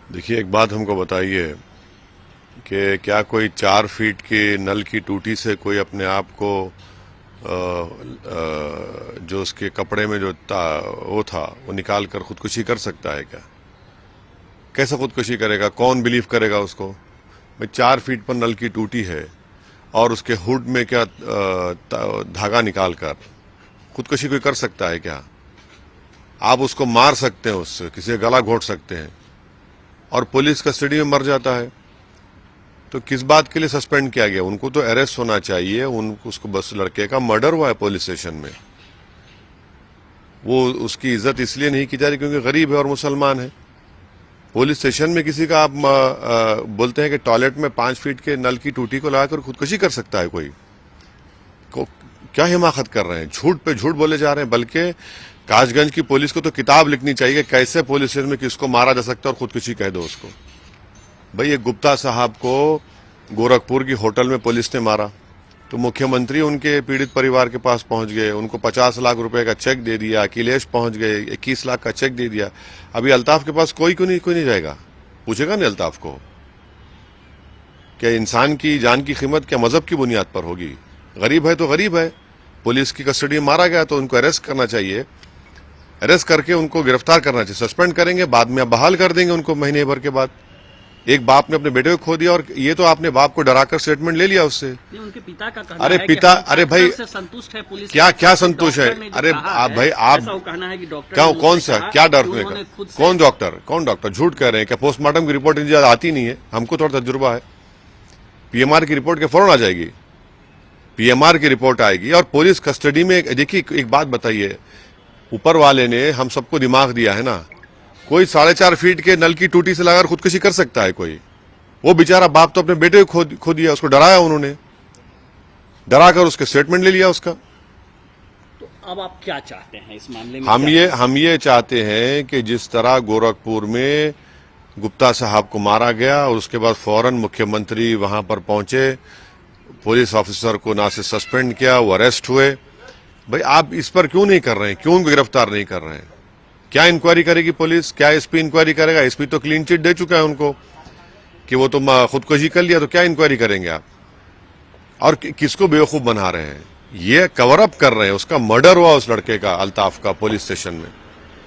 देखिए, एक बात हमको बताइए कि क्या कोई 4 फीट की नल की टूटी से कोई अपने आप को जो उसके कपड़े में जो वो निकाल कर खुदकुशी कर सकता है क्या? कैसे खुदकुशी करेगा? कौन बिलीव करेगा उसको? भाई 4 फीट पर नल की टूटी है और उसके हुड में क्या धागा निकाल कर खुदकुशी कोई कर सकता है क्या? आप उसको मार सकते हैं, उससे किसी का गला घोंट सकते हैं और पुलिस कस्टडी में मर जाता है। तो किस बात के लिए सस्पेंड किया गया? उनको तो अरेस्ट होना चाहिए। उसको बस लड़के का मर्डर हुआ है पुलिस स्टेशन में, वो उसकी इज्जत इसलिए नहीं की जा रही क्योंकि गरीब है और मुसलमान है। पुलिस स्टेशन में किसी का आप बोलते हैं कि टॉयलेट में 5 फीट के नल की टूटी को लगाकर खुदकुशी कर सकता है कोई? क्या हिमाकत कर रहे हैं? झूठ पे झूठ बोले जा रहे हैं। बल्कि कासगंज की पुलिस को तो किताब लिखनी चाहिए कि कैसे पुलिस स्टेशन में किसको मारा जा सकता है और खुदकुशी कह दो उसको। भाई, ये गुप्ता साहब को गोरखपुर की होटल में पुलिस ने मारा तो मुख्यमंत्री उनके पीड़ित परिवार के पास पहुंच गए, उनको 50 लाख रुपए का चेक दे दिया। अखिलेश पहुंच गए, 21 लाख का चेक दे दिया। अभी अल्ताफ के पास कोई नहीं जाएगा, पूछेगा नहीं अल्ताफ को क्या इंसान की जान की कीमत क्या मजहब की बुनियाद पर होगी? गरीब है तो गरीब है, पुलिस की कस्टडी में मारा गया तो उनको अरेस्ट करना चाहिए। अरेस्ट करके उनको गिरफ्तार करना चाहिए। सस्पेंड करेंगे, बाद में बहाल कर देंगे उनको महीने भर के बाद। एक बाप ने अपने बेटे को खो दिया और ये तो आपने बाप को डराकर स्टेटमेंट ले लिया उससे। उनके पिता का कहना अरे है पिता, कि अरे भाई संतुष्ट है पुलिस। क्या संतोष है? अरे आप भाई, आप कहना है कि डॉक्टर कौन सा क्या डरने का? कौन डॉक्टर झूठ कह रहे हैं क्या? पोस्टमार्टम की रिपोर्ट इतनी आती नहीं है, हमको थोड़ा तजुर्बा है। पीएमआर की रिपोर्ट के फौरन आ जाएगी, पीएमआर की रिपोर्ट आएगी और पुलिस कस्टडी में। देखिए, एक बात बताइए, ऊपर वाले ने हम सबको दिमाग दिया है ना। कोई 4.5 फीट के नल की टूटी से लगाकर खुदकुशी कर सकता है कोई? वो बेचारा बाप तो अपने बेटे को खो दिया, उसको डराया उन्होंने, डराकर उसके स्टेटमेंट ले लिया उसका। तो अब आप क्या चाहते हैं इस मामले में? हम ये चाहते हैं कि जिस तरह गोरखपुर में गुप्ता साहब को मारा गया और उसके बाद फौरन मुख्यमंत्री वहां पर पहुंचे, पुलिस ऑफिसर को ना से सस्पेंड किया, वो अरेस्ट हुए। भाई, आप इस पर क्यों नहीं कर रहे हैं? क्यों उनको गिरफ्तार नहीं कर रहे हैं? क्या इंक्वायरी करेगी पुलिस? क्या एसपी इंक्वायरी करेगा? एसपी तो क्लीन चिट दे चुका है उनको कि वो तो खुदकुशी कर लिया, तो क्या इंक्वायरी करेंगे आप? और किसको बेवकूफ बना रहे हैं? ये कवर अप कर रहे हैं। उसका मर्डर हुआ उस लड़के का, अल्ताफ का, पुलिस स्टेशन में।